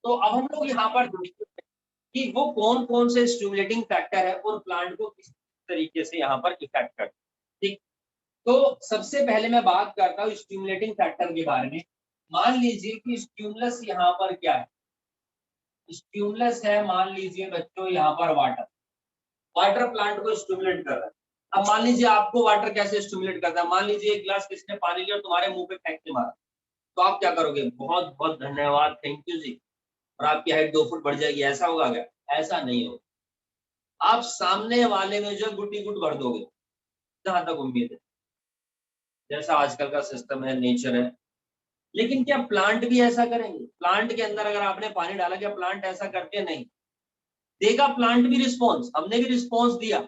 तो अब हम लोग यहाँ पर देखते हैं कि वो कौन कौन से स्टिमुलेटिंग फैक्टर है और प्लांट को किस तरीके से यहाँ पर इफेक्ट करते हैं। ठीक, तो सबसे पहले मैं बात करता हूँ स्टिमुलेटिंग फैक्टर के बारे में। मान लीजिए कि स्टिमुलस यहाँ पर क्या है, स्टिमुलस है मान लीजिए बच्चों यहाँ पर वाटर, वाटर प्लांट को स्टिमुलेट कर रहा है। अब मान लीजिए आपको वाटर कैसे स्टिमुलेट करता है, मान लीजिए एक गिलास किसने पानी लिया और तुम्हारे मुंह पे फेंक के मारा, तो आप क्या करोगे, बहुत बहुत धन्यवाद, थैंक यू जी, और आपकी हाइट 2 फुट बढ़ जाएगी, ऐसा होगा क्या? ऐसा नहीं होगा। आप सामने वाले में जो गुटी गुट भर दोगे, जहां तक उम्मीद है, जैसा आजकल का सिस्टम है, नेचर है। लेकिन क्या प्लांट भी ऐसा करेंगे? प्लांट के अंदर अगर आपने पानी डाला, क्या प्लांट ऐसा करते? नहीं। देगा प्लांट भी रिस्पॉन्स, हमने भी रिस्पॉन्स दिया,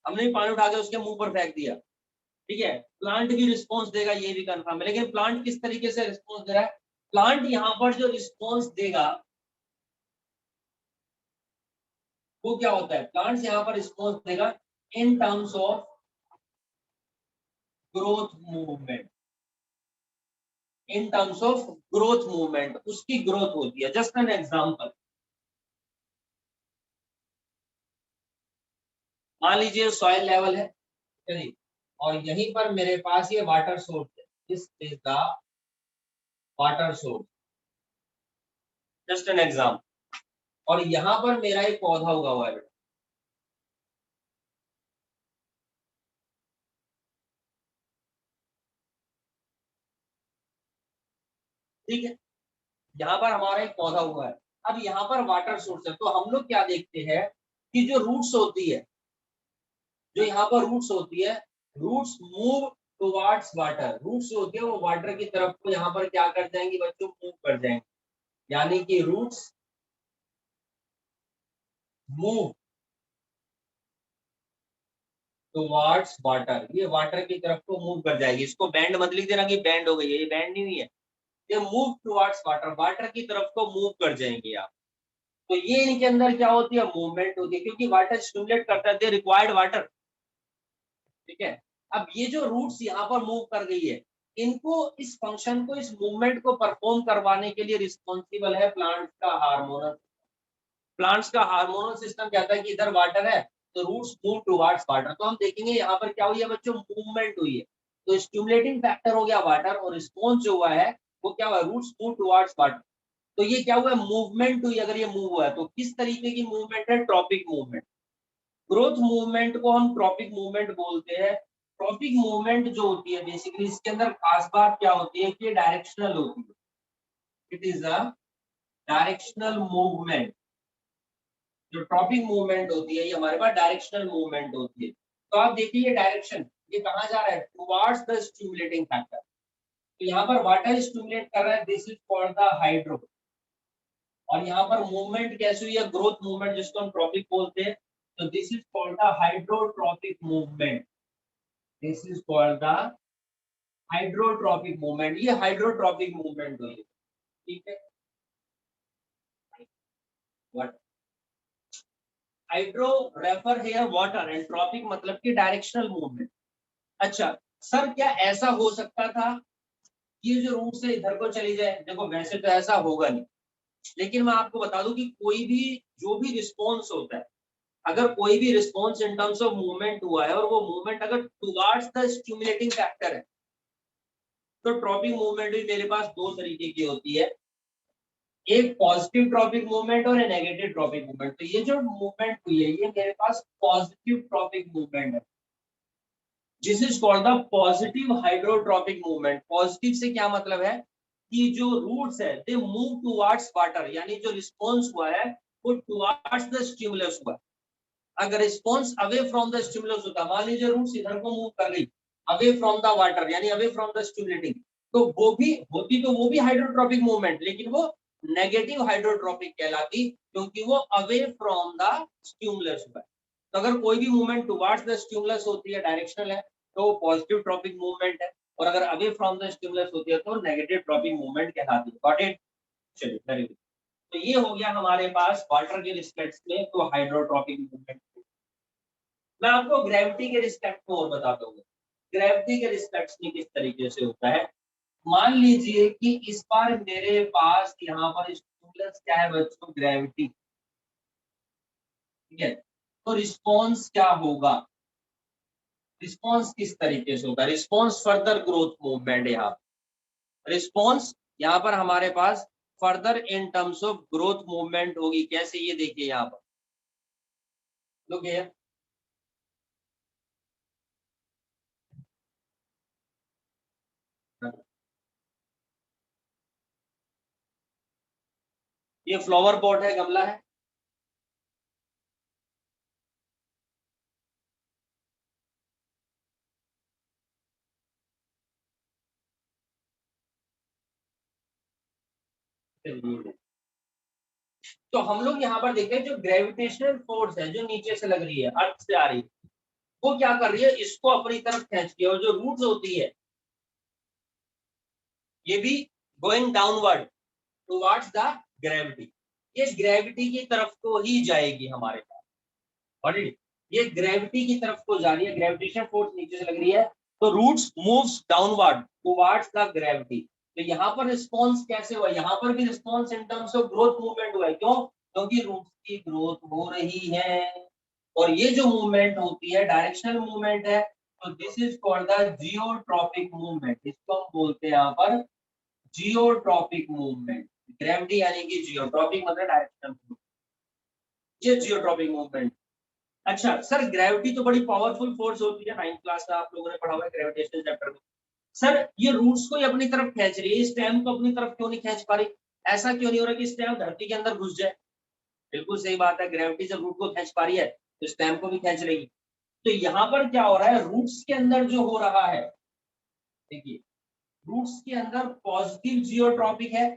हमने भी पानी उठा के उसके मुंह पर फेंक दिया, ठीक है, प्लांट भी रिस्पॉन्स देगा, ये भी कंफर्म है। लेकिन प्लांट किस तरीके से रिस्पॉन्स दे रहा है? प्लांट यहाँ पर जो रिस्पॉन्स देगा वो क्या होता है, प्लांट्स यहाँ पर रिस्पॉन्स देगा इन terms of growth movement, in terms of growth movement, उसकी ग्रोथ होती है। जस्ट एन एग्जांपल, मान लीजिए सॉइल लेवल है, चलिए, और यहीं पर मेरे पास ये वाटर सोर्स है, this is the water source, just an example, और यहाँ पर मेरा एक पौधा उगा हुआ है, ठीक है, यहाँ पर हमारा एक पौधा हुआ है। अब यहाँ पर वाटर सोर्स है, तो हम लोग क्या देखते हैं कि जो रूट्स होती है, जो यहाँ पर रूट्स होती है, roots move towards water, roots होती है वो वाटर की तरफ को यहाँ पर क्या कर जाएंगी बच्चों, मूव कर जाएंगे, यानी कि रूट्स मूव टुवर्ड्स वाटर, ये वाटर की तरफ को मूव कर जाएगी। इसको बैंड मत लिख देना कि बैंड हो गई है, ये बैंड नहीं हुई है, ये मूव टुवर्ड्स वाटर, वाटर की तरफ को मूव कर जाएंगे आप। तो ये इनके अंदर क्या होती है, मूवमेंट होती है, क्योंकि वाटर स्टिमुलेट करता है, दे रिक्वायर्ड वाटर, ठीक है। अब ये जो रूट्स यहाँ पर मूव कर गई है, इनको इस फंक्शन को, इस मूवमेंट को परफॉर्म करवाने के लिए रिस्पॉन्सिबल है प्लांट्स का हार्मोनल, प्लांट्स का हार्मोनल सिस्टम कहता है कि इधर वाटर है तो रूट्स मूव टुवर्ड्स वाटर। तो हम देखेंगे यहाँ पर क्या हुई है बच्चों, मूवमेंट हुई है। तो स्टिमुलेटिंग फैक्टर हो गया वाटर, और रिस्पॉन्स जो हुआ है वो क्या हुआ, रूट्स मूव टुवर्ड्स वाटर। तो ये क्या हुआ, मूवमेंट हुई। अगर ये मूव हुआ है तो किस तरीके की मूवमेंट है, ट्रॉपिक मूवमेंट। ग्रोथ मूवमेंट को हम ट्रॉपिक मूवमेंट बोलते हैं। ट्रॉपिक मूवमेंट जो होती है बेसिकली, इसके अंदर खास बात क्या होती है कि डायरेक्शनल होती है, it is a directional movement. जो ट्रॉपिक मूवमेंट होती है ये हमारे पास डायरेक्शनल मूवमेंट होती है। तो आप देखिए ये डायरेक्शन, ये कहाँ जा रहा है, टुवर्ड्स द स्टिमुलेटिंग फैक्टर। तो यहाँ पर वाटर स्टिमुलेट कर रहा है, this is called the hydro. और यहाँ पर मूवमेंट कैसे हुई है, ग्रोथ मूवमेंट, जिसको हम ट्रॉपिक बोलते हैं। तो this is called the hydrotropic movement, this is called the hydrotropic movement, ये हाइड्रोट्रॉपिक मूवमेंट हुई है, ठीक है। What hydro refer here water, and tropic मतलब कि डायरेक्शनल मूवमेंट। अच्छा सर, क्या ऐसा हो सकता था कि ये जो रूट से इधर को चली जाए? देखो वैसे तो ऐसा होगा नहीं, लेकिन मैं आपको बता दूं कि कोई भी, जो भी रिस्पॉन्स होता है, अगर कोई भी response in terms of movement हुआ है और वो मूवमेंट अगर टुवर्ड्स द स्टिमुलेटिंग फैक्टर है, तो ट्रॉपिक मूवमेंट भी मेरे पास दो तरीके की होती है, एक पॉजिटिव ट्रॉपिक मूवमेंट और एक नेगेटिव ट्रॉपिक मूवमेंट। तो ये जो मूवमेंट हुई है ये मेरे पास पॉजिटिव ट्रॉपिक मूवमेंट है, this is called the positive hydrotropic movement. Positive से क्या मतलब है कि जो रूट्स है दे मूव टुवर्ड्स वाटर, यानी जो रिस्पॉन्स हुआ है वो टुवर्ड्स द स्टिमुलस हुआ। अगर response away from the stimulus होता, मान लीजिए रूट्स इधर को मूव कर गई अवे फ्रॉम द वाटर, यानी अवे फ्रॉम द स्टिमुलेटिंग, तो वो भी होती, तो वो भी हाइड्रोट्रॉपिक मूवमेंट, लेकिन वो नेगेटिव हाइड्रोट्रॉपिक कहलाती, क्योंकि वो अवे फ्रॉम द स्टिमुलस हुआ है। तो अगर कोई भी मूवमेंट टुवर्ड्स द स्टिमुलस होती है, डायरेक्शनल है, तो पॉजिटिव ट्रॉपिक मूवमेंट है, और अगर अवे फ्रॉम द स्टिमुलस होती है तो नेगेटिव ट्रॉपिक मूवमेंट कहलाती है। Got it? चलिए वेरी गुड। तो ये हो गया हमारे पास वाटर के रिस्पेक्ट में तो हाइड्रोट्रॉपिक मूवमेंट। मैं आपको ग्रेविटी के रिस्पेक्ट में और बताता हूँ। ग्रेविटी के रिस्पेक्ट में किस तरीके से होता है, मान लीजिए कि इस बार मेरे पास यहाँ पर प्लस क्या है बच्चों, ग्रेविटी। ठीक है, तो रिस्पॉन्स क्या होगा, रिस्पॉन्स किस तरीके से होगा, रिस्पॉन्स फर्दर ग्रोथ मूवमेंट, यहाँ रिस्पॉन्स यहाँ पर हमारे पास further in terms of growth movement होगी। कैसे, ये देखिए यहाँ पर लुक हियर, ये फ्लावर पॉट है, गमला है, तो हम लोग यहाँ पर देखते हैं जो ग्रेविटेशनल फोर्स है जो नीचे से लग रही है, अर्थ से आ रही है, वो क्या कर रही है, इसको अपनी तरफ खींच के, और जो रूट्स होती है ये भी going downward towards the gravity, ये ग्रेविटी की तरफ को ही जाएगी हमारे पास। और ये ग्रेविटी की तरफ को जा रही है, ग्रेविटेशन फोर्स नीचे से लग रही है, तो roots moves downward towards the gravity. तो यहाँ पर रिस्पॉन्स कैसे हुआ, यहाँ पर भी response in terms of growth movement हुआ है। क्यों, क्योंकि रूट्स की ग्रोथ हो रही है, और ये जो मूवमेंट होती है डायरेक्शनल मूवमेंट है, तो this is called the geotropic movement. इसको हम बोलते हैं यहाँ पर जियोट्रॉपिक मूवमेंट। ग्रेविटी यानी कि जियोट्रॉपिक मतलब डायरेक्शनल, ये जियोट्रॉपिक मूवमेंट। अच्छा सर, ग्रेविटी तो बड़ी पावरफुल फोर्स होती है, 9th क्लास का आप लोगों ने पढ़ा हुआ है ग्रेविटेशनल चैप्टर में। सर ये रूट्स को ही अपनी तरफ खींच रही है, स्टेम को अपनी तरफ क्यों नहीं खींच पा रही, ऐसा क्यों नहीं हो रहा कि स्टेम धरती के अंदर घुस जाए। बिल्कुल सही बात है, ग्रेविटी जब रूट को खींच पा रही है तो स्टेम को भी खींच रही है। तो यहाँ पर क्या हो रहा है, रूट्स के अंदर जो हो रहा है, देखिए रूट्स के अंदर पॉजिटिव जियोट्रॉपिक है,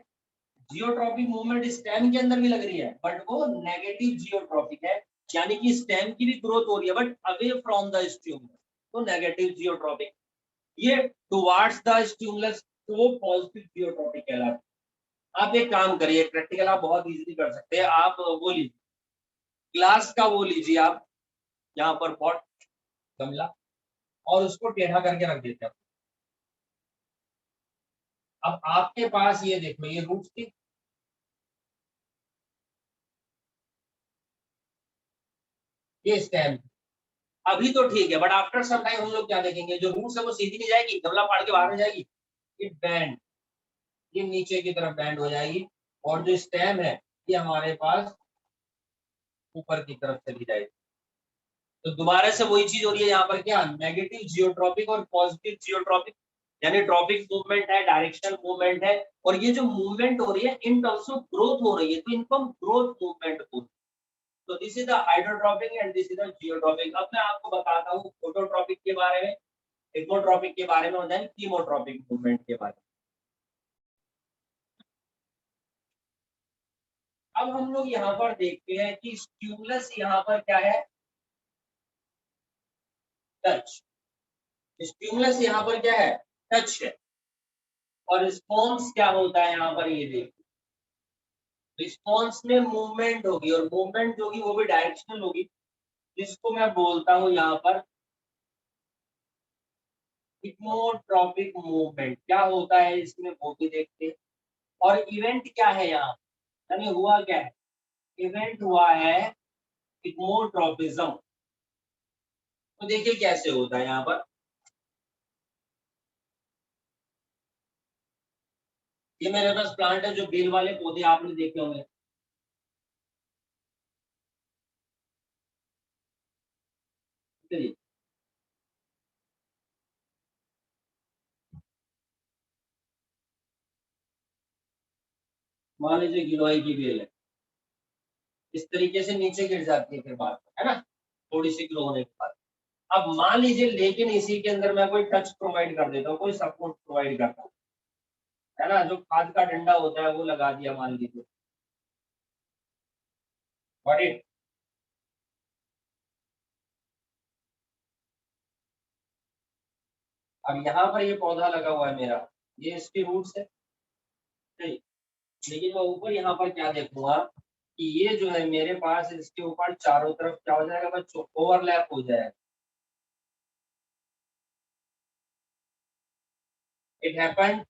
जियोट्रॉपिक मूवमेंट स्टेम के अंदर भी लग रही है, बट वो नेगेटिव जियोट्रॉपिक है, यानी कि स्टेम की भी ग्रोथ हो रही है but away from the stimulus, तो नेगेटिव जियोट्रॉपिक। ये टुवर्ड्स द स्ट्यूमुलस, तो वो पॉजिटिव जियोट्रॉपिक कहलाता है। आप एक काम करिए, प्रैक्टिकल आप बहुत इजीली कर सकते हैं, आप वो लीजिए ग्लास का, वो लीजिए आप यहाँ पर पॉट, गमला, और उसको टेढ़ा करके रख देते हैं। अब आपके पास ये देखो, ये रूट्स की, ये स्टेम, अभी तो ठीक है, बट आफ्टर सम टाइम हम लोग क्या देखेंगे, जो रूट्स है वो सीधी नहीं जाएगी, गमला फाड़ के बाहर में जाएगी, ये बैंड, ये नीचे की तरफ बैंड हो जाएगी, और जो स्टेम है ये हमारे पास ऊपर की तरफ चली जाएगी। तो दोबारा से वही चीज हो रही है यहाँ पर, क्या नेगेटिव जियोट्रॉपिक और पॉजिटिव जियोट्रॉपिक, यानी ट्रॉपिक मूवमेंट है, डायरेक्शनल मूवमेंट है, और ये जो मूवमेंट हो रही है इन टर्म्स ऑफ ग्रोथ हो रही है, तो इनको हम ग्रोथ मूवमेंट बोलते हैं। तो this is the hydrotropic and this is the geotropic. अब मैं आपको बताता हूँ फोटोट्रॉपिक के बारे में, इकोट्रॉपिक के बारे में, होता है कीमोट्रॉपिक मूवमेंट के बारे में। अब हम लोग यहाँ पर देखते हैं कि स्टिमुलस यहाँ पर क्या है, टच। स्टिमुलस यहाँ पर क्या है, टच है, और रिस्पॉन्स क्या होता है यहाँ पर, ये देखिए रिस्पॉन्स में मूवमेंट होगी, और मूवमेंट जो होगी वो भी डायरेक्शनल होगी, जिसको मैं बोलता हूँ यहाँ पर इकोट्रॉपिक मूवमेंट। क्या होता है इसमें वो भी देखते हैं, और इवेंट क्या है यहाँ, यानी हुआ क्या है, इवेंट हुआ है इकोट्रॉपिज्म। तो देखिए कैसे होता है यहाँ पर, ये मेरे पास प्लांट है, जो बेल वाले पौधे आपने देखे होंगे, चलिए मान लीजिए गिलोय की बेल है, इस तरीके से नीचे गिर जाती है फिर बाद में, है ना, थोड़ी सी ग्रो होने के बाद। अब मान लीजिए लेकिन इसी के अंदर मैं कोई टच प्रोवाइड कर देता हूँ, कोई सपोर्ट प्रोवाइड करता हूँ, है ना, जो खाद का डंडा होता है वो लगा दिया मान लीजिए, गॉट इट। अब यहाँ पर ये पौधा लगा हुआ है मेरा, ये इसकी रूट्स है, नहीं, लेकिन मैं ऊपर यहाँ पर क्या देखूंगा कि ये जो है मेरे पास इसके ऊपर चारों तरफ क्या हो जाएगा बच्चों, ओवरलैप हो जाएगा। इट हैपेंड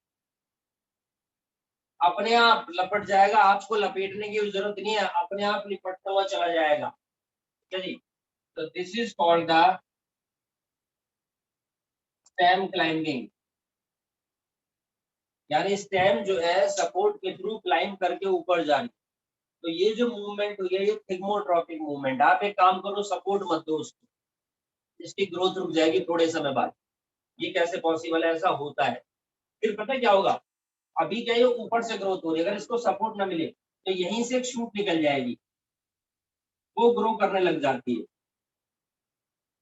अपने आप लपट जाएगा, आपको लपेटने की जरूरत नहीं है, अपने आप लिपटता हुआ चला जाएगा। ठीक है जी। तो this is called the stem climbing, यानी स्टेम जो है सपोर्ट के थ्रू क्लाइंब करके ऊपर जा रही। तो ये जो मूवमेंट हुई है ये थिग्मोट्रॉपिक मूवमेंट। आप एक काम करो, सपोर्ट मत दो उसको, इसकी ग्रोथ रुक जाएगी थोड़े समय बाद। ये कैसे पॉसिबल है? ऐसा होता है। फिर पता है क्या होगा, अभी क्या ये ऊपर से ग्रोथ हो रही है, अगर इसको सपोर्ट ना मिले तो यहीं से एक शूट निकल जाएगी, वो ग्रो करने लग जाती है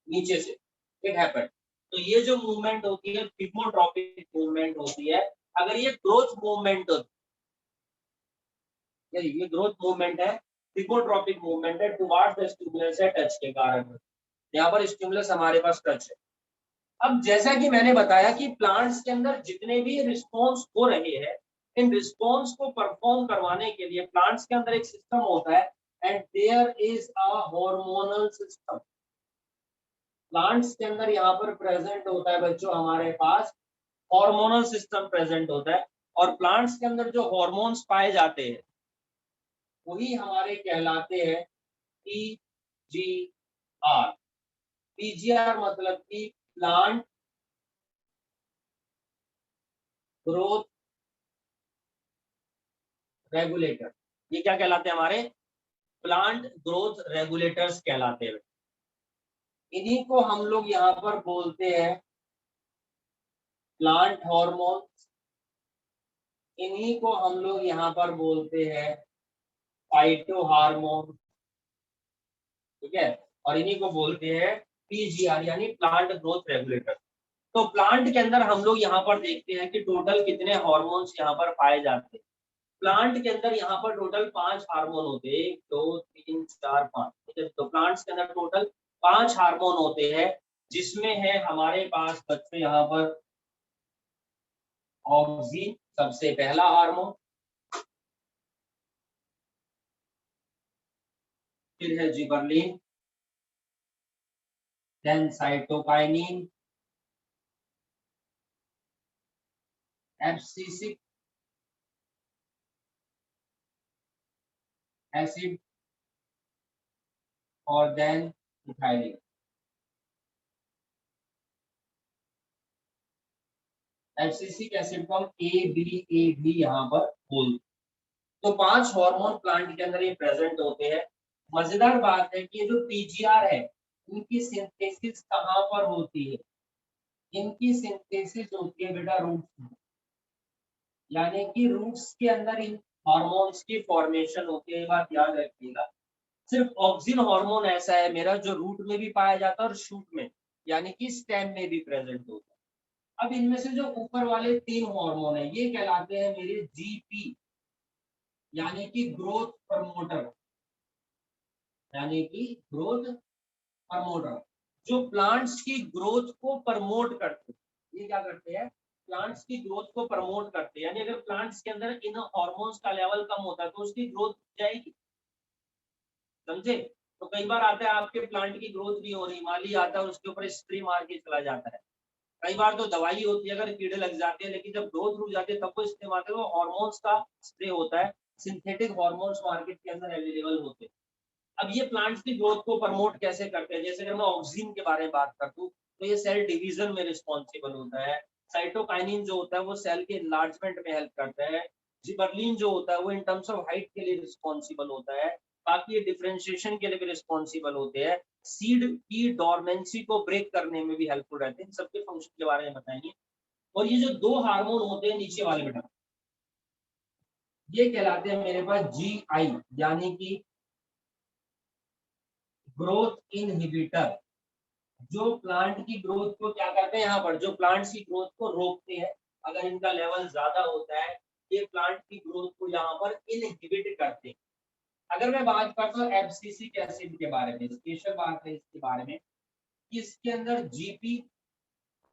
नीचे से। It happen. तो ये जो मूवमेंट होती है थिग्मोट्रॉपिक मूवमेंट होती है। अगर ये ग्रोथ मूवमेंट होती है, ये ग्रोथ मूवमेंट है, थिग्मोट्रॉपिक मूवमेंट है टुवर्ड्स द स्टिमुलस है टच के कारण। यहाँ पर स्टिमुलस हमारे पास टच है। अब जैसा कि मैंने बताया कि प्लांट्स के अंदर जितने भी रिस्पॉन्स हो रहे हैं, इन रिस्पॉन्स को परफॉर्म करवाने के लिए प्लांट्स के अंदर एक सिस्टम होता है, and there is a hormonal system. Plants के अंदर यहाँ पर प्रेजेंट होता है बच्चों हमारे पास हार्मोनल सिस्टम प्रेजेंट होता है। और प्लांट्स के अंदर जो हार्मोन्स पाए जाते हैं वही हमारे कहलाते हैं पीजीआर। पीजीआर मतलब कि प्लांट ग्रोथ रेगुलेटर। ये क्या कहलाते हैं? हमारे प्लांट ग्रोथ रेगुलेटर्स कहलाते हैं। इन्हीं को हम लोग यहाँ पर बोलते हैं प्लांट हार्मोन। इन्हीं को हम लोग यहाँ पर बोलते हैं फाइटो हार्मोन। ठीक है। और इन्हीं को बोलते हैं पीजीआर यानी प्लांट ग्रोथ रेगुलेटर। तो प्लांट के अंदर हम लोग यहाँ पर देखते हैं कि टोटल कितने हार्मोन्स यहाँ पर पाए जाते हैं। प्लांट के अंदर यहाँ पर टोटल 5 हार्मोन होते हैं, 1 2 3 4 5। ठीक है। तो प्लांट्स के अंदर टोटल 5 हार्मोन होते हैं, जिसमें है हमारे पास बच्चे यहाँ पर ऑक्सीन सबसे पहला हार्मोन, फिर है gibberellin, then cytokinin, abscisic acid, और देन इथाइलिन। एब्सिसिक एसिड को हम ए बी यहाँ पर बोलते। तो 5 हार्मोन प्लांट के अंदर ये प्रेजेंट होते हैं। मजेदार बात है कि ये जो पीजीआर है इनकी सिंथेसिस कहाँ पर होती है? इनकी सिंथेसिस होती है बेटा रूट्स में, यानी कि रूट्स के अंदर इन हार्मोन्स की फॉर्मेशन होती है। ये बात याद रखिएगा। सिर्फ ऑक्सिन हार्मोन ऐसा है मेरा जो रूट में भी पाया जाता है और शूट में यानी कि स्टेम में भी प्रेजेंट होता है। अब इनमें से जो ऊपर वाले 3 हार्मोन है ये कहलाते हैं मेरे जीपी, यानी कि ग्रोथ प्रमोटर, यानी कि ग्रोथ प्रमोटर, जो प्लांट्स की ग्रोथ को प्रमोट करते हैं। ये क्या करते हैं? प्लांट्स की ग्रोथ को प्रमोट करते हैं। यानी अगर प्लांट्स के अंदर इन हार्मोन्स का लेवल कम होता है तो उसकी ग्रोथ जाएगी। समझे? तो कई बार आता है आपके प्लांट की ग्रोथ नहीं हो रही, माली आता है उसके ऊपर स्प्रे मार के चला जाता है। कई बार तो दवाई होती है अगर कीड़े लग जाते हैं, लेकिन जब ग्रोथ रुक जाती है तब वो इस्तेमाल करते हैं। वो हार्मोन्स का स्प्रे होता है, सिंथेटिक हार्मोन्स मार्केट के अंदर अवेलेबल होते हैं। अब ये प्लांट्स की ग्रोथ को प्रमोट कैसे करते हैं? जैसे अगर मैं ऑक्सीन के बारे में बात कर दूं तो ये सेल डिवीजन में रिस्पॉन्सिबल होता है। साइटोकाइनिन जो होता है वो सेल के इनलार्जमेंट में हेल्प करता है। जिबरलिन जो होता है वो इन टर्म्स ऑफ हाइट के लिए रिस्पॉन्सिबल होता है। बाकी ये डिफरेंशिएशन के लिए भी रिस्पॉन्सिबल होते हैं। सीड की डोरमेंसी को ब्रेक करने में भी हेल्पफुल रहते हैं। सबके फंक्शन के बारे में बताएंगे। और ये जो 2 हार्मोन होते हैं नीचे वाले बेटा, ये कहलाते हैं मेरे पास जीआई, यानी कि ग्रोथ इनहिबिटर। जो प्लांट की ग्रोथ को क्या करते हैं? यहाँ पर जो प्लांट्स की ग्रोथ को रोकते हैं, अगर इनका लेवल ज्यादा होता है ये प्लांट की ग्रोथ को यहाँ पर इनहिबिट करते हैं। अगर मैं बात करता हूँ एब्सिसिक एसिड के बारे में, स्पेशल बात है इसके बारे में कि इसके अंदर जीपी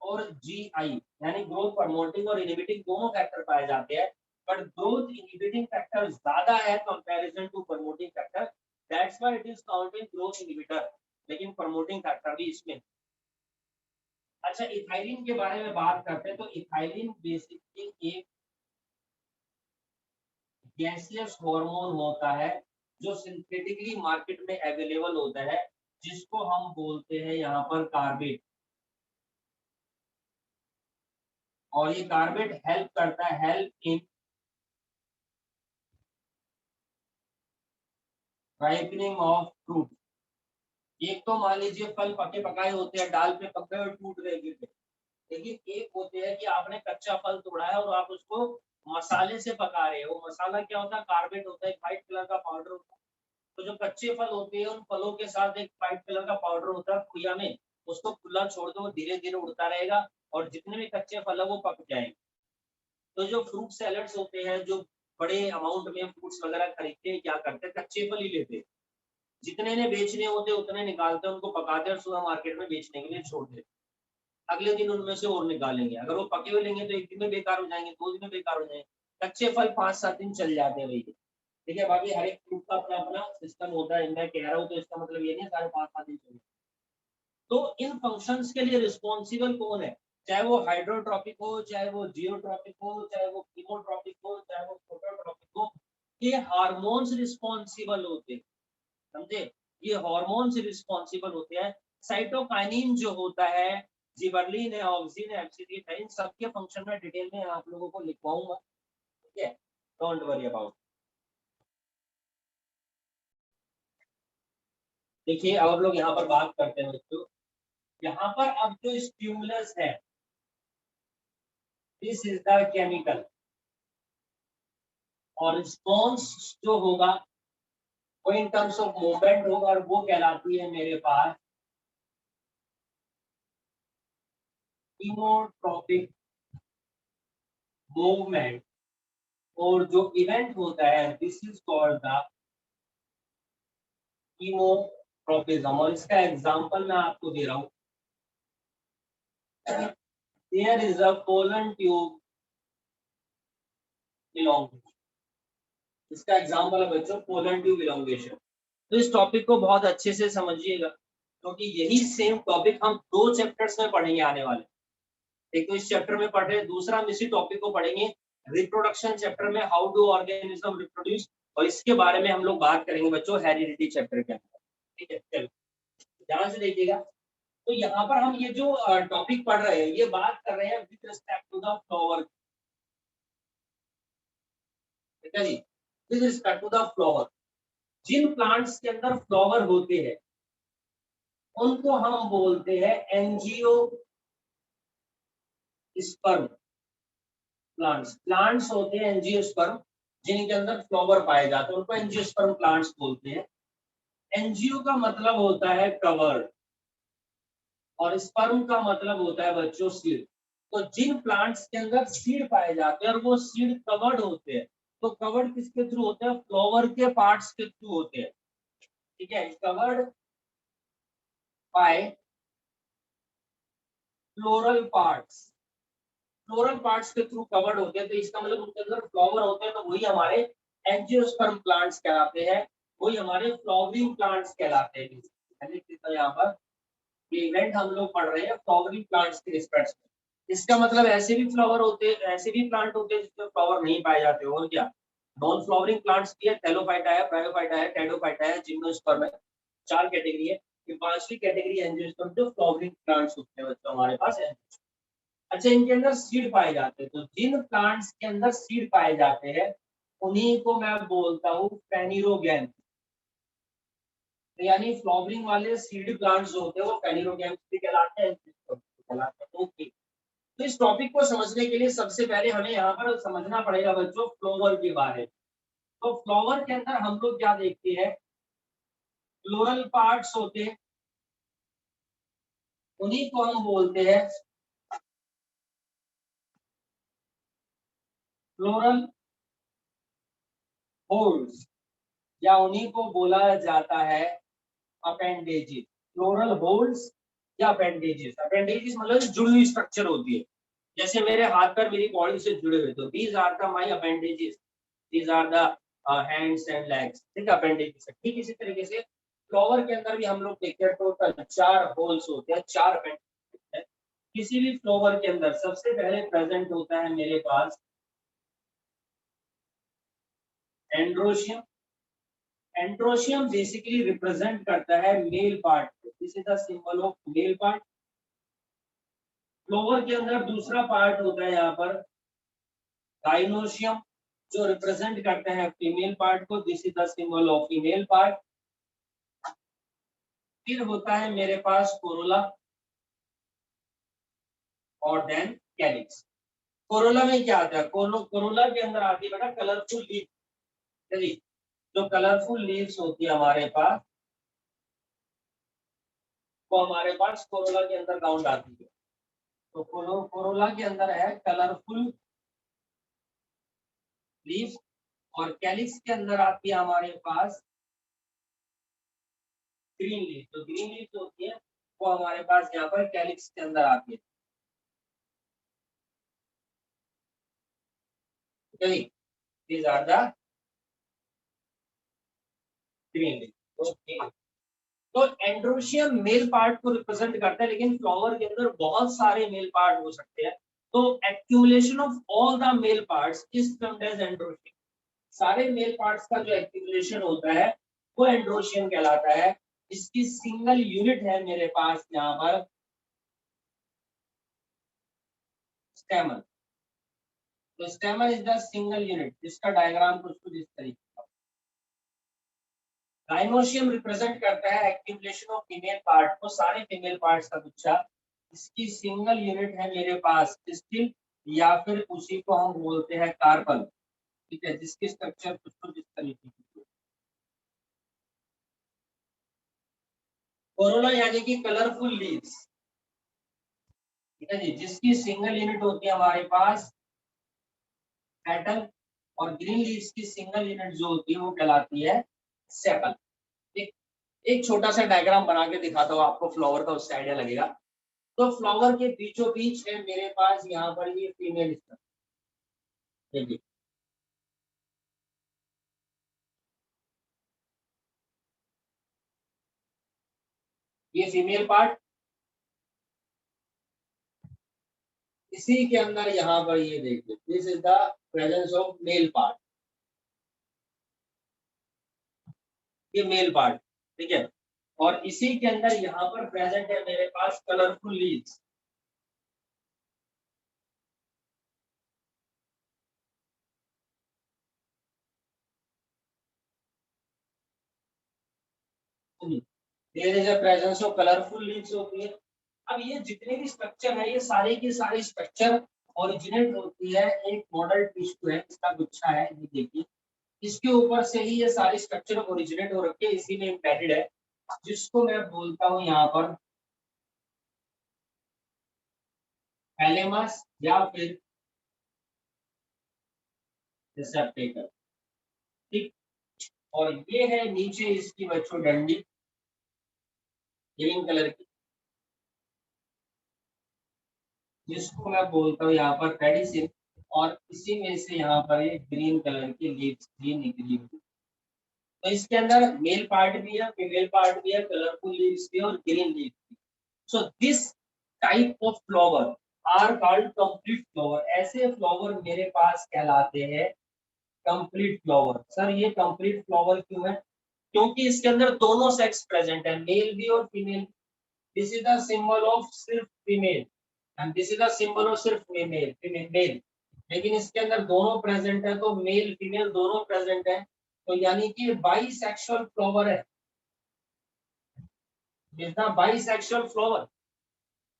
और जीआई यानी ग्रोथ प्रमोटिंग और इनहिबिटिंग दोनों फैक्टर पाए जाते हैं। बट ग्रोथ इनहिबिटिंग फैक्टर ज्यादा है comparison to promoting factor, that's why it is counted growth inhibitor. लेकिन प्रमोटिंग फैक्टर भी इसमें। अच्छा, इथाइलिन के बारे में बात करते हैं तो इथाइलिन बेसिकली एक गैसियस हार्मोन होता है जो सिंथेटिकली मार्केट में अवेलेबल होता है, जिसको हम बोलते हैं यहाँ पर कार्बेट। और ये कार्बेट हेल्प करता है, help in ripening of fruit. एक तो मान लीजिए फल पके पकाए होते हैं, डाल पे पक गए और टूट रहे गिर गए। लेकिन एक होते हैं कि आपने कच्चा फल तोड़ा है और आप उसको मसाले से पका रहे हो। मसाला क्या होता है? कार्बेट होता है, व्हाइट कलर का पाउडर होता है। तो जो कच्चे फल होते हैं, उन फलों के साथ एक व्हाइट कलर का पाउडर होता है खुया में, उसको खुला छोड़ दो, धीरे धीरे उड़ता रहेगा और जितने भी कच्चे फल है वो पक जाएंगे। तो जो फ्रूट सैलड्स होते हैं, जो बड़े अमाउंट में फ्रूट्स वगैरह खरीदते हैं, क्या करते हैं? कच्चे फल ही लेते हैं, जितने ने बेचने होते हैं उतने निकालते हैं, उनको पकाते हैं और सुबह मार्केट में बेचने के लिए छोड़ देते हैं। अगले दिन उनमें से और निकालेंगे। अगर वो पके हुए लेंगे तो एक दिन में बेकार हो जाएंगे, 2 दिन में बेकार हो जाएंगे। कच्चे फल 5-7 दिन चल जाते हैं भैया। ठीक है, बाकी हर एक फ्रूट का अपना अपना सिस्टम होता है। मैं कह रहा हूँ तो इसका मतलब ये नहीं सारे 5-7 दिन चलेंगे। तो इन फंक्शंस के लिए रिस्पॉन्सिबल कौन है? चाहे वो हाइड्रोट्रॉपिक हो, चाहे वो जियोट्रॉपिक हो, चाहे वो कीमोट्रॉपिक हो, चाहे वो फोटोट्रॉपिक हो, ये हार्मोन्स रिस्पॉन्सिबल होते हैं। समझे? ये हार्मोन्स रिस्पॉन्सिबल होते हैं। साइटोकाइनिन जो होता है, जिबरलिन है, ऑक्सिन है, एब्सिडिन है, इन सबके फंक्शन में डिटेल में आप लोगों को लिखवाऊंगा। ठीक है, डोंट वरी अबाउट। देखिए अब लोग यहाँ पर बात करते हैं बच्चों। यहाँ पर अब जो स्टिमुलस है, दिस इज द केमिकल, और रिस्पॉन्स जो होगा वो इन टर्म्स ऑफ मूवमेंट होगा, और वो कहलाती है मेरे पास कीमोट्रॉपिक मूवमेंट। और जो इवेंट होता है, this is called the chemotropism. और इसका एग्जांपल मैं आपको दे रहा हूँ। There is a pollen tube elongation. इसका एग्जांपल है बच्चों कोलन ट्यूब इलोंगेशन। तो इस टॉपिक को बहुत अच्छे से समझिएगा, क्योंकि यही सेम टॉपिक हम 2 चैप्टर्स में पढ़ेंगे आने वाले। एक तो इस चैप्टर में पढ़ रहे, दूसरा हम इसी टॉपिक को पढ़ेंगे रिप्रोडक्शन चैप्टर में, हाउ डू ऑर्गेनिज्म रिप्रोड्यूस। और इसके बारे में हम लोग बात करेंगे बच्चों हेरिडिटी चैप्टर के अंदर। ठीक है, चलो ध्यान से देखिएगा। तो यहाँ पर हम ये जो टॉपिक पढ़ रहे हैं, ये बात कर रहे हैं with respect to the flower. ठीक है जी, with respect to the flower. जिन प्लांट्स के अंदर फ्लावर होते हैं उनको हम बोलते हैं एंजियो स्पर्म प्लांट्स। प्लांट्स होते हैं एंजियोस्पर्म, जिनके अंदर फ्लावर पाए जाते हैं, उनको एंजियोस्पर्म प्लांट्स बोलते हैं। एंजियो का मतलब होता है कवर, और स्पर्म का मतलब होता है बच्चों सीड। तो जिन प्लांट्स के अंदर सीड पाए जाते हैं और वो सीड कवर्ड होते हैं, तो कवर्ड किसके थ्रू होते हैं? फ्लावर के पार्ट्स के थ्रू होते हैं। ठीक है, covered by floral parts. Floral parts के थ्रू कवर्ड होते हैं, तो इसका मतलब उनके अंदर फ्लावर होते हैं, तो वही हमारे एंजियोस्पर्म प्लांट्स कहलाते हैं, वही हमारे फ्लावरिंग प्लांट्स कहलाते हैं। यहाँ पर ये इवेंट हम लोग पढ़ रहे हैं फ्लावरिंग प्लांट्स के रिस्पेक्ट में। इसका मतलब ऐसे भी फ्लावर होते हैं, ऐसे भी प्लांट होते हैं जिसमें फ्लावर नहीं पाए जाते। और क्या, नॉन फ्लावरिंग प्लांट्स भी है, थैलोफाइटा है, ब्रायोफाइटा है, टेडोफाइटा है, जिम्नोस्पर्म है। 4 कैटेगरी है। ये 5वीं कैटेगरी एंजियोस्पर्म जो फ्लावरिंग प्लांट्स होते हैं बच्चों हमारे पास है। अच्छा, इनके अंदर सीड पाए जाते हैं, तो जिन प्लांट्स के अंदर सीड पाए जाते हैं उन्हीं को मैं बोलता हूँ फेनिरोगैम। यानी फ्लावरिंग वाले सीड प्लांट्स जो होते हैं वो फेनिरोगैम भी कहलाते हैं, कहलाते हैं। ओके, तो इस टॉपिक को समझने के लिए सबसे पहले हमें यहाँ पर समझना पड़ेगा बच्चों फ्लावर के बारे में। तो फ्लावर के अंदर हम लोग क्या देखते हैं? फ्लोरल पार्ट्स होते हैं, उन्हीं को हम बोलते हैं फ्लोरल होल्स, या उन्हीं को बोला जाता है अपेंडेजेस। फ्लोरल होल्स या अपेंडेजेस। अपेंडेजेस मतलब जुड़ी हुई स्ट्रक्चर होती है, जैसे मेरे हाथ पर मेरी बॉडी से जुड़े हुए, तो these are the my appendages, these are the hands and legs. ठीक है, अपेंडेजेस। ठीक इसी तरीके से फ्लावर के अंदर भी हम लोग देखते हैं टोटल 4 होल्स होते हैं, 4 अपेंडेजेस होते हैं। किसी भी फ्लावर के अंदर सबसे पहले प्रेजेंट होता है मेरे पास एंड्रोशियम, एंड्रोशियम बेसिकली रिप्रेजेंट करता है मेल पार्ट को, this is the symbol of male part. Flower के अंदर दूसरा पार्ट होता है यहाँ पर गाइनोशियम, जो रिप्रेजेंट करता है फीमेल पार्ट को, this is the symbol of female part. फिर होता है मेरे पास कोरोला और देन कैलिक्स। कोरोला में क्या आता है, कोरोला के अंदर आती है बेटा कलरफुल लीफ, चलिए जो कलरफुल लीव्स होती है हमारे पास, वो हमारे पास कोरोला के अंदर काउंट आती है। तो कोरोला के अंदर है कलरफुल लीव्स, और कैलिक्स के अंदर आती है हमारे पास ग्रीन लीफ। तो ग्रीन लीफ होती है वो हमारे पास यहाँ पर कैलिक्स के अंदर आती है। चलिए these are the green leaf, okay. तो एंड्रोशियम मेल पार्ट को रिप्रेजेंट करता है, लेकिन फ्लावर के अंदर बहुत सारे मेल पार्ट हो सकते हैं। तो accumulation of all the male parts is termed as androecium. सारे मेल पार्ट्स का जो एक्यूमुलेशन होता है वो एंड्रोशियम कहलाता है। इसकी सिंगल यूनिट है मेरे पास यहाँ पर स्टेमन। तो स्टेमन इज द सिंगल यूनिट, जिसका डायग्राम कुछ इस तरीके का। गाइनोशियम रिप्रेजेंट करता है एक्यूमुलेशन ऑफ फीमेल पार्ट को, सारे फीमेल पार्ट्स का गुच्छा। इसकी सिंगल यूनिट है मेरे पास स्टिल, या फिर उसी को हम बोलते हैं कार्पल, ठीक है, जिसकी स्ट्रक्चर कुछ इस तरीके की। कोरोला यानी कि कलरफुल लीव्स, ठीक है जी, जिसकी सिंगल यूनिट होती है हमारे पास पेटल, और ग्रीन लीव्स की सिंगल यूनिट जो होती है वो कहलाती है सेपल। एक एक छोटा सा डायग्राम बना के दिखाता हूँ आपको फ्लावर का, उससे आइडिया लगेगा। तो फ्लावर के बीचों बीच है मेरे पास यहाँ पर ये फीमेल स्ट्रक्चर, ये फीमेल पार्ट, इसी के अंदर यहाँ पर ये देखिए this is the presence of male part, ये मेल पार्ट, ठीक है। और इसी के अंदर यहाँ पर प्रेजेंट है मेरे पास colourful leaves. There is a presence of colourful leaves होती है। अब ये जितने भी स्ट्रक्चर है, ये सारे की सारी स्ट्रक्चर ओरिजिनेट होती है एक मॉडल टिश्यू है, इसका गुच्छा है, ये देखिए, इसके ऊपर से ही ये सारी स्ट्रक्चर ओरिजिनेट हो रखी है, इसी में एम्बेडेड है, जिसको मैं बोलता हूँ यहाँ पर थैलेमस या फिर रिसेप्टेकल, ठीक। और ये है नीचे इसकी बच्चों डंडी, ग्रीन कलर की, जिसको मैं बोलता हूँ यहाँ पर पेडिसिल, और इसी में से यहाँ पर एक ग्रीन कलर की लीव्स भी निकली हुई। तो इसके अंदर मेल पार्ट भी है, फीमेल पार्ट भी है, कलरफुल लीव्स भी है और ग्रीन लीव्स भी। So this type of flower are called complete flower. ऐसे फ्लावर मेरे पास कहलाते हैं कंप्लीट फ्लावर। सर ये कंप्लीट फ्लावर क्यों है? क्योंकि इसके अंदर दोनों सेक्स प्रेजेंट है, मेल भी और female. This is the symbol of सिर्फ female and this is the symbol of सिर्फ मेल, मेल। लेकिन इसके अंदर दोनों प्रेजेंट है, तो मेल फीमेल दोनों प्रेजेंट है, तो यानी कि बाईसेक्सुअल फ्लावर है। बाईसेक्सुअल फ्लावर,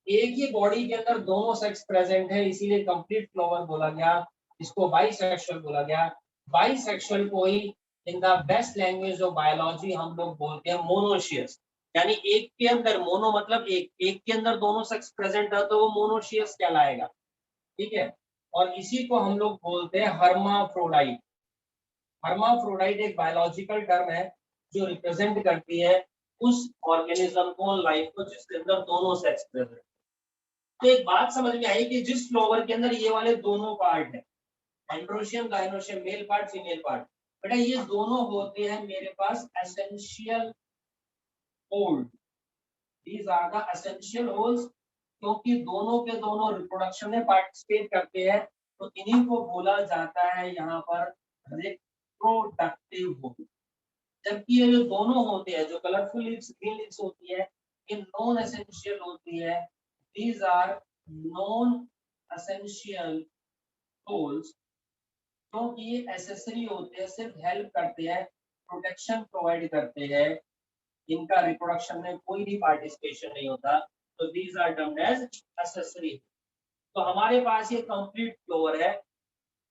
एक ही बॉडी के अंदर दोनों सेक्स प्रेजेंट है, इसीलिए कंप्लीट फ्लावर बोला गया, इसको बाईसेक्सुअल बोला गया। बाईसेक्सुअल को ही in the best language of biology हम लोग बोलते हैं मोनोशियस। यानी एक के अंदर मोनो मतलब एक के अंदर दोनों सेक्स प्रेजेंट है तो वो मोनोशियस कहलाएगा, ठीक है। और इसी को हम लोग बोलते हैं हर्माफ्रोडाइट। हर्माफ्रोडाइट एक बायोलॉजिकल टर्म है जो रिप्रेजेंट करती है उस ऑर्गेनिज्म को, लाइफ को, जिसके अंदर दोनों सेक्स प्रेजेंट। तो एक बात समझ में आई कि जिस फ्लावर के अंदर ये वाले दोनों पार्ट है, androecium gynoecium, male part female part, बेटा ये दोनों होते हैं मेरे पास essential whorl. These are the essential whorls, क्योंकि दोनों के दोनों रिप्रोडक्शन में पार्टिसिपेट करते हैं, तो इन्हीं को बोला जाता है यहाँ पर प्रोडक्टिव होगी। जबकि ये जो दोनों होते हैं, जो कलरफुल लीव्स ग्रीन लीव्स होती है, ये नॉन एसेंशियल होती है। These are non essential tools, क्योंकि ये एसेसरी होते हैं, सिर्फ हेल्प करते हैं, प्रोटेक्शन प्रोवाइड करते हैं, इनका रिप्रोडक्शन में कोई भी पार्टिसिपेशन नहीं होता, तो these are termed as accessory. तो हमारे पास ये कंप्लीट फ्लोवर है।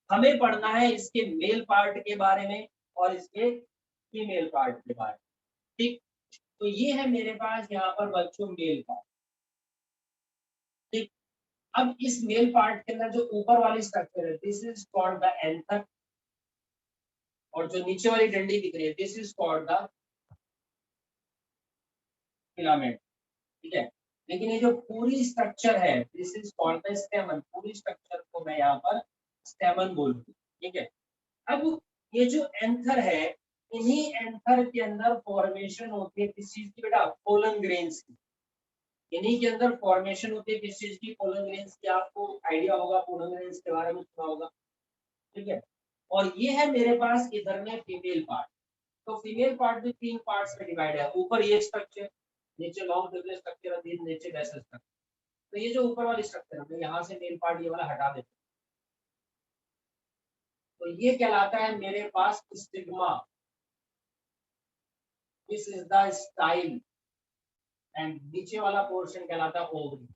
हमें पढ़ना है इसके मेल पार्ट के बारे में और इसके फीमेल पार्ट के बारे में। ठीक, तो ये है मेरे पास यहाँ पर बच्चों मेल पार्ट। ठीक, अब इस मेल पार्ट के अंदर जो ऊपर वाली स्ट्रक्चर है, this is called the anther, और जो नीचे वाली डंडी दिख रही है, this is called the filament. ठीक है, लेकिन ये जो पूरी स्ट्रक्चर है, दिस इज कॉल्ड द स्टेमन। पूरी स्ट्रक्चर को मैं यहाँ पर स्टेमन बोलूंगी। ठीक है, अब ये जो एंथर है, इन्हीं एंथर के अंदर फॉर्मेशन होती है किस चीज की बेटा? पोलन ग्रेन्स की। इन्हीं के अंदर फॉर्मेशन होती है किस चीज की? पोलन ग्रेन्स की। आपको आइडिया होगा, पोलन ग्रेन्स के बारे में सुना होगा। ठीक है, और ये है मेरे पास इधर में फीमेल पार्ट। तो फीमेल पार्ट भी तीन पार्ट्स में डिवाइड है। ऊपर ये स्ट्रक्चर, नीचे लॉन्ग ट्यूबुलर स्ट्रक्चर और नीचे बेसल स्ट्रक्चर। तो ये जो ऊपर वाली स्ट्रक्चर है, मैं यहाँ से मेल पार्ट ये वाला हटा देता हूँ। तो ये कहलाता है मेरे पास stigma. This is the style, and नीचे वाला पोर्शन कहलाता है ओवरी।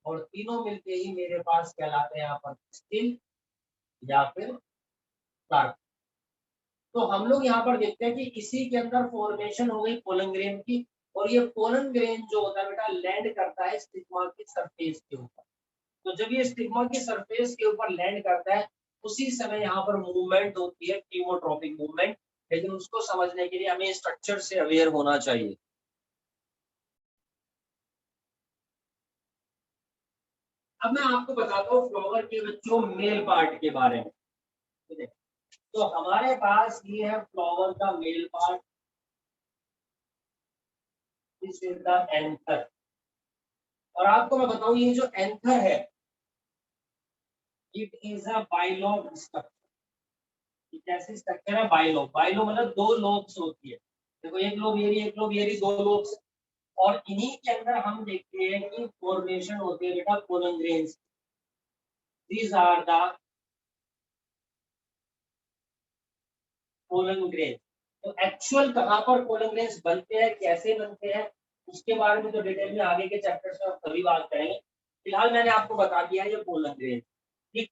और तीनों मिलके ही मेरे पास कहलाते हैं यहाँ पर स्टिल या फिर कार्प। तो हम लोग यहाँ पर देखते हैं कि इसी के अंदर फॉर्मेशन हो गई पोलन ग्रेन की, और ये पोलन ग्रेन जो होता है बेटा, लैंड करता है स्टिग्मा की सरफेस के ऊपर। तो जब ये स्टिग्मा की सरफेस के ऊपर लैंड करता है, उसी समय यहाँ पर मूवमेंट होती है, कीमोट्रोपिक मूवमेंट। लेकिन उसको समझने के लिए हमें स्ट्रक्चर से अवेयर होना चाहिए। अब मैं आपको बताता हूँ फ्लावर के बच्चों मेल पार्ट के बारे में। ठीक है, तो हमारे पास ये है फ्लावर का male part, this is the anther. और आपको मैं बताऊं, ये जो एंथर है, it is a bilobe structure. ये कैसी स्ट्रक्चर है? बाइलोब। बाइलोब मतलब दो लोब्स होती है। देखो, एक लोब ये रही, एक लोब ये रही, दो लोब्स। और इन्हीं के अंदर हम देखते हैं कि फॉर्मेशन होती है बेटा pollen grains. These are the pollen grain. तो एक्चुअल कहाँ पर पोलन ग्रेन्स बनते हैं, कैसे बनते हैं, उसके बारे में तो डिटेल में आगे के चैप्टर्स में हम सभी बात करेंगे। फिलहाल मैंने आपको बता दिया ये पोलन ग्रेन। ठीक,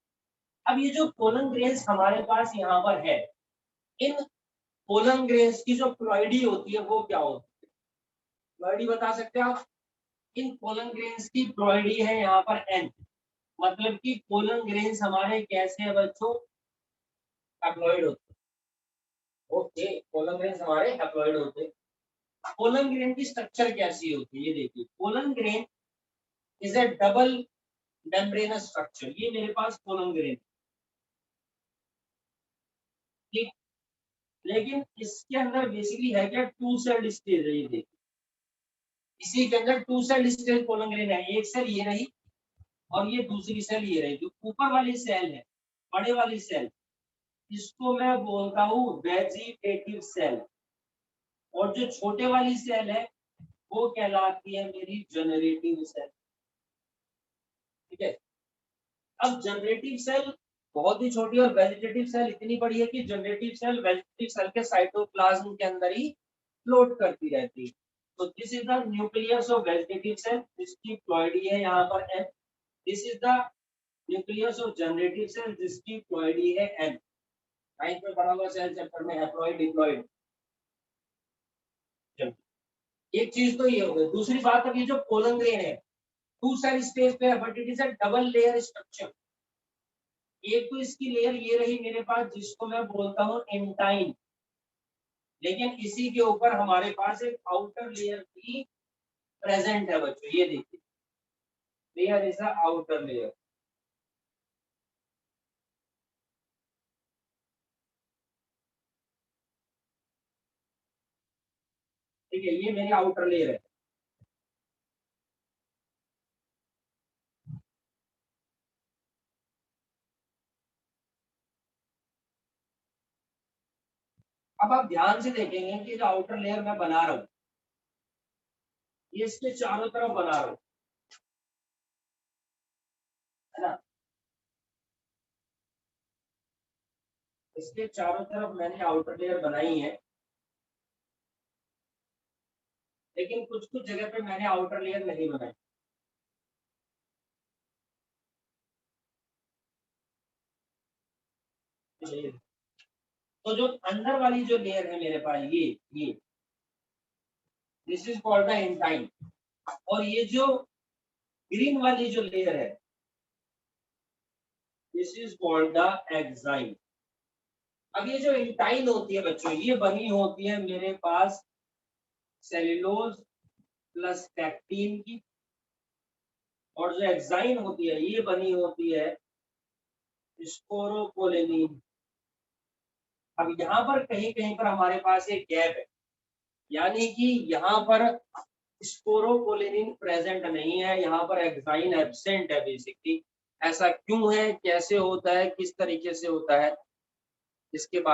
अब ये जो पोलन ग्रेन्स हमारे पास यहाँ पर है, इन पोलन ग्रेन्स की जो प्लॉइडी होती है वो क्या होती है? प्लॉइडी बता सकते हैं आप? इन पोलन ग्रेन्स की प्लॉइडी है यहाँ पर एन। मतलब कि पोलन ग्रेन्स हमारे कैसे है बच्चों? हैप्लॉइड होते हैं। ओके, पोलन ग्रेन्स हमारे हैप्लॉइड होते हैं। पोलन ग्रेन की स्ट्रक्चर कैसी होती है, ये देखिए। Pollen grain is A double membranous structure. ये मेरे पास पोलन ग्रेन। ठीक, लेकिन इसके अंदर बेसिकली है क्या? टू सेल स्टेज है। ये देखिए, इसी के अंदर two cell stage pollen grain है। एक सेल ये रही और ये दूसरी सेल ये रही। जो ऊपर वाली सेल है, बड़े वाली सेल, इसको मैं बोलता हूँ वेजिटेटिव सेल। और जो छोटे वाली सेल है, वो कहलाती है मेरी जनरेटिव सेल। ठीक है, अब जनरेटिव सेल बहुत ही छोटी और वेजिटेटिव सेल इतनी बड़ी है कि जनरेटिव सेल वेजिटेटिव सेल के साइटोप्लाज्म के अंदर ही फ्लोट करती रहती है। तो this is the nucleus of vegetative cell, जिसकी प्लॉइडी है यहाँ पर n. This is the nucleus of generative cell, जिसकी प्लॉइडी है एन। नाइन्थ में पढ़ा हुआ सेल चैप्टर में, हैप्लॉइड डिप्लॉइड। एक चीज तो ये हो गई। दूसरी बात, अब ये जो पोलन ग्रेन है, टू सेल स्टेज पे है, but it is a double layer structure. एक तो इसकी लेयर ये रही मेरे पास, जिसको मैं बोलता हूँ एंटाइन। लेकिन इसी के ऊपर हमारे पास एक आउटर लेयर भी प्रेजेंट है बच्चों। ये देखिए, layer is a outer layer. ठीक है, ये मेरी आउटर लेयर है। अब आप ध्यान से देखेंगे कि जो आउटर लेयर मैं बना रहा हूँ, ये इसके चारों तरफ बना रहा हूँ, है ना। इसके चारों तरफ मैंने आउटर लेयर बनाई है, लेकिन कुछ कुछ जगह पे मैंने आउटर लेयर नहीं बनाई। तो जो अंदर वाली जो लेयर है मेरे पास, ये this is called the intine, और ये जो ग्रीन वाली जो लेयर है, this is called the exine. अब ये जो इंटाइन होती है बच्चों, ये बनी होती है मेरे पास सेल्यूलोज प्लस पैक्टीन की, और जो एक्साइन होती है ये बनी होती है स्पोरोपोलेनिन। अब यहाँ पर कहीं कहीं पर हमारे पास एक गैप है, यानी कि यहाँ पर स्पोरोपोलेनिन प्रेजेंट नहीं है, यहाँ पर एक्साइन एब्सेंट है बेसिकली। ऐसा क्यों है, कैसे होता है, किस तरीके से होता है, इसके बारे